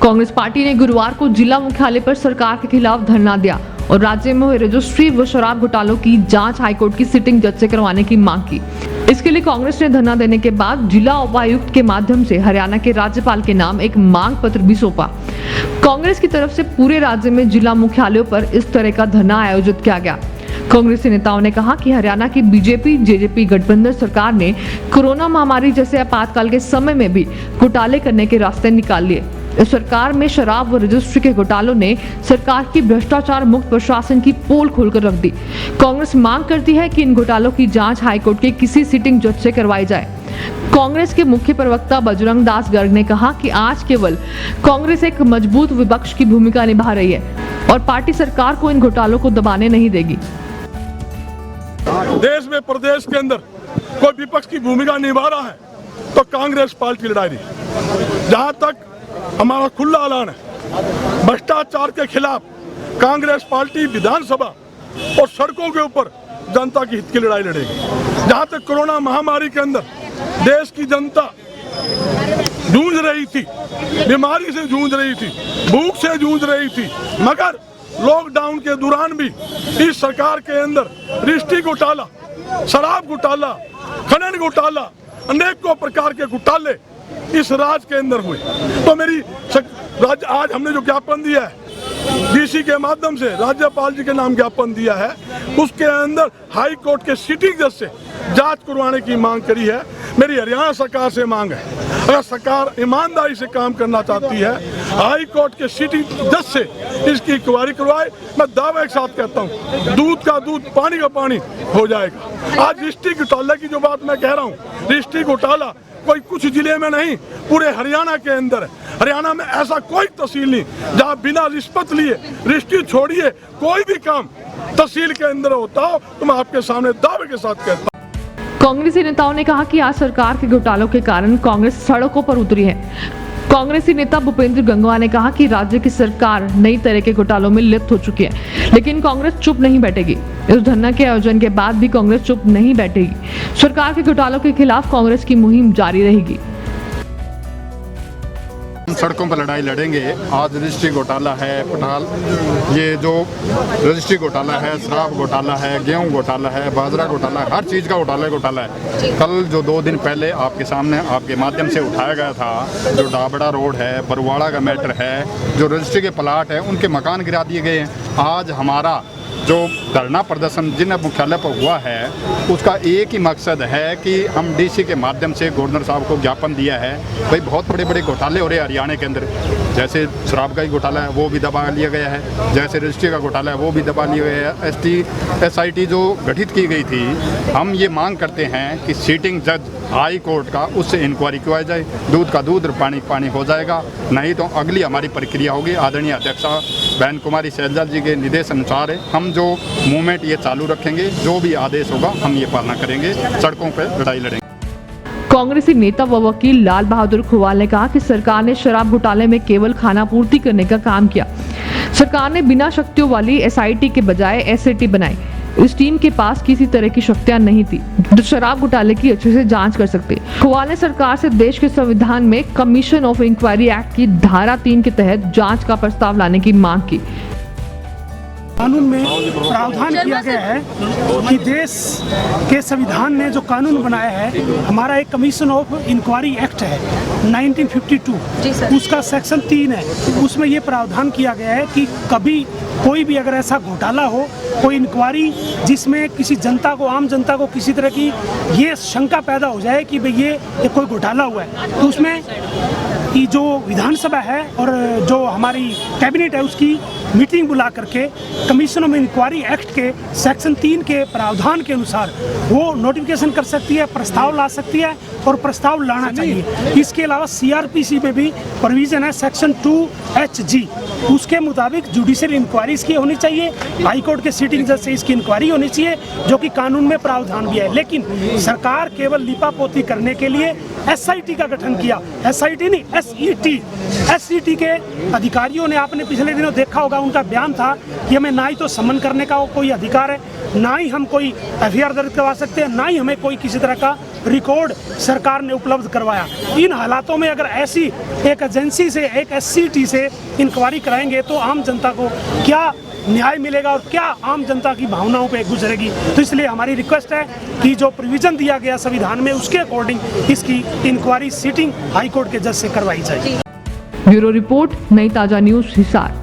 Congress party ने गुरुवार को जिला मुख्यालय पर सरकार के खिलाफ धरना दिया और राज्य में हुए रजिस्ट्री व शराब घोटालों की जांच हाईकोर्ट की सिटिंग जज से करवाने की मांग की। इसके लिए कांग्रेस ने धरना देने के बाद जिला उपायुक्त के माध्यम से हरियाणा के राज्यपाल के नाम एक मांग पत्र भी सौंपा। कांग्रेस की तरफ से पूरे राज्य में जिला मुख्यालयों पर इस तरह का धरना आयोजित किया गया। कांग्रेसी नेताओं ने कहा कि हरियाणा की बीजेपी जेजेपी गठबंधन सरकार ने कोरोना महामारी जैसे आपातकाल के समय में भी घोटाले करने के रास्ते निकाल लिए। इस सरकार में शराब व रजिस्ट्री के घोटालों ने सरकार की भ्रष्टाचार मुक्त प्रशासन की पोल खोलकर रख दी। कांग्रेस मांग करती है कि इन घोटालों की जांच हाईकोर्ट के किसी सिटिंग जज से करवाई जाए। कांग्रेस के मुख्य प्रवक्ता बजरंग दास गर्ग ने कहा कि आज केवल कांग्रेस एक मजबूत विपक्ष की भूमिका निभा रही है और पार्टी सरकार को इन घोटालों को दबाने नहीं देगी। देश में प्रदेश के अंदर कोई विपक्ष की भूमिका निभा रहा है तो कांग्रेस पार्टी लड़ा रही है। जहां तक हमारा खुला ऐलान है, भ्रष्टाचार के खिलाफ कांग्रेस पार्टी विधानसभा और सड़कों के ऊपर जनता की हित की लड़ाई लड़ेगी। जहां तक कोरोना महामारी के अंदर देश की जनता जूझ रही थी, बीमारी से जूझ रही थी, भूख से जूझ रही थी, मगर लॉकडाउन के दौरान भी इस सरकार के अंदर रजिस्ट्री घोटाला, शराब घोटाला, खनन घोटाला, अनेकों प्रकार के घोटाले इस राज्य के अंदर हुए। तो आज हमने जो ज्ञापन दिया है डीसी के माध्यम से राज्यपाल जी के नाम ज्ञापन दिया है, उसके अंदर हाई कोर्ट के सिटिंग जज से जांच करवाने की मांग करी है। मेरी हरियाणा सरकार से मांग है, अगर सरकार ईमानदारी से काम करना चाहती है, हाई कोर्ट के सिटिंग जज से इसकी इंक्वायरी करवाए। मैं दावे के साथ कहता हूँ, दूध का दूध पानी का पानी हो जाएगा। आज रजिस्ट्री घोटाले की जो बात मैं कह रहा हूँ, रजिस्ट्री घोटाला कोई कुछ जिले में नहीं, पूरे हरियाणा के अंदर है। हरियाणा में ऐसा कोई तहसील नहीं जहाँ बिना रिश्वत लिए, रजिस्ट्री छोड़िए, कोई भी काम तहसील के अंदर होता हो तो मैं आपके सामने दावे के साथ कहता हूँ। कांग्रेसी नेताओं ने कहा कि आज सरकार के घोटालों के कारण कांग्रेस सड़कों पर उतरी है। कांग्रेसी नेता भूपेंद्र गंगवा ने कहा कि राज्य की सरकार नई तरह के घोटालों में लिप्त हो चुकी है, लेकिन कांग्रेस चुप नहीं बैठेगी। इस धरना के आयोजन के बाद भी कांग्रेस चुप नहीं बैठेगी। सरकार के घोटालों के खिलाफ कांग्रेस की मुहिम जारी रहेगी। सड़कों पर लड़ाई लड़ेंगे। आज रजिस्ट्री घोटाला है, पटाल ये जो रजिस्ट्री घोटाला है, शराब घोटाला है, गेहूं घोटाला है, बाजरा घोटाला है, हर चीज़ का घोटाला है। कल जो 2 दिन पहले आपके सामने आपके माध्यम से उठाया गया था, जो डाबड़ा रोड है, बरवाड़ा का मैटर है, जो रजिस्ट्री के प्लाट है, उनके मकान गिरा दिए गए हैं। आज हमारा जो धरना प्रदर्शन जिला मुख्यालय पर हुआ है, उसका एक ही मकसद है कि हम डीसी के माध्यम से गवर्नर साहब को ज्ञापन दिया है, भाई बहुत बड़े बड़े घोटाले हो रहे हैं हरियाणा के अंदर। जैसे शराब का ही घोटाला है वो भी दबा लिया गया है, जैसे रजिस्ट्री का घोटाला है वो भी दबा लिया गया है। SIT जो गठित की गई थी, हम ये मांग करते हैं कि सिटिंग जज हाई कोर्ट का उससे इंक्वायरी करवाई जाए। दूध का दूध और पानी पानी हो जाएगा, नहीं तो अगली हमारी प्रक्रिया होगी। आदरणीय अध्यक्षा बहन कुमारी सैलजा जी के निर्देश अनुसार है, हम जो मूवमेंट ये चालू रखेंगे, जो भी आदेश होगा हम ये पालना करेंगे, सड़कों पर लड़ाई लड़ेंगे। कांग्रेसी नेता व वकील लाल बहादुर खुवाल ने कहा कि सरकार ने शराब घोटाले में केवल खानापूर्ति करने का काम किया। सरकार ने बिना शक्तियों वाली SIT के बजाय SAT बनाई। इस टीम के पास किसी तरह की शक्तियां नहीं थी जो शराब घोटाले की अच्छे से जांच कर सकते। खुवाल ने सरकार से देश के संविधान में कमीशन ऑफ इंक्वायरी एक्ट की धारा 3 के तहत जांच का प्रस्ताव लाने की मांग की। कानून में प्रावधान किया गया है कि देश के संविधान ने जो कानून बनाया है, हमारा एक कमीशन ऑफ इंक्वायरी एक्ट है 1952, उसका सेक्शन 3 है। उसमें ये प्रावधान किया गया है कि कभी कोई भी अगर ऐसा घोटाला हो, कोई इंक्वायरी जिसमें किसी जनता को, आम जनता को किसी तरह की ये शंका पैदा हो जाए कि भाई ये कोई घोटाला हुआ है, तो उसमें कि जो विधानसभा है और जो हमारी कैबिनेट है उसकी मीटिंग बुला करके कमीशन ऑफ इंक्वायरी एक्ट के सेक्शन 3 के प्रावधान के अनुसार वो नोटिफिकेशन कर सकती है, प्रस्ताव ला सकती है और प्रस्ताव लाना चाहिए। इसके अलावा CRPC में भी प्रोविजन है सेक्शन 2HG, उसके मुताबिक जुडिशियल इंक्वायरी इसकी होनी चाहिए, हाई कोर्ट के सिटिंग जज से इसकी इंक्वायरी होनी चाहिए, जो कि कानून में प्रावधान भी है। लेकिन सरकार केवल लिपापोती करने के लिए SIT का गठन किया। SIT नहीं, SET के अधिकारियों ने, आपने पिछले दिनों देखा होगा, उनका बयान था कि हमें ना ही तो समन करने का कोई अधिकार है, ना ही हम कोई FIR दर्ज करवा सकते हैं, ना ही हमें कोई किसी तरह का रिकॉर्ड सरकार ने उपलब्ध करवाया। इन हालातों में अगर ऐसी एक एजेंसी से, एक SCT से इंक्वायरी कराएंगे तो आम जनता को क्या न्याय मिलेगा और क्या आम जनता की भावनाओं पे गुजरेगी। तो इसलिए हमारी रिक्वेस्ट है कि जो प्रोविजन दिया गया संविधान में उसके अकॉर्डिंग इसकी इंक्वायरी सिटिंग हाई कोर्ट के जज से करवाई जाए। ब्यूरो रिपोर्ट, नई ताजा न्यूज, हिसार।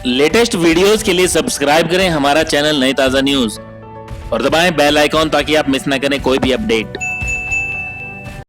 लेटेस्ट वीडियोस के लिए सब्सक्राइब करें हमारा चैनल नई ताजा न्यूज और दबाएं बेल आइकॉन ताकि आप मिस ना करें कोई भी अपडेट।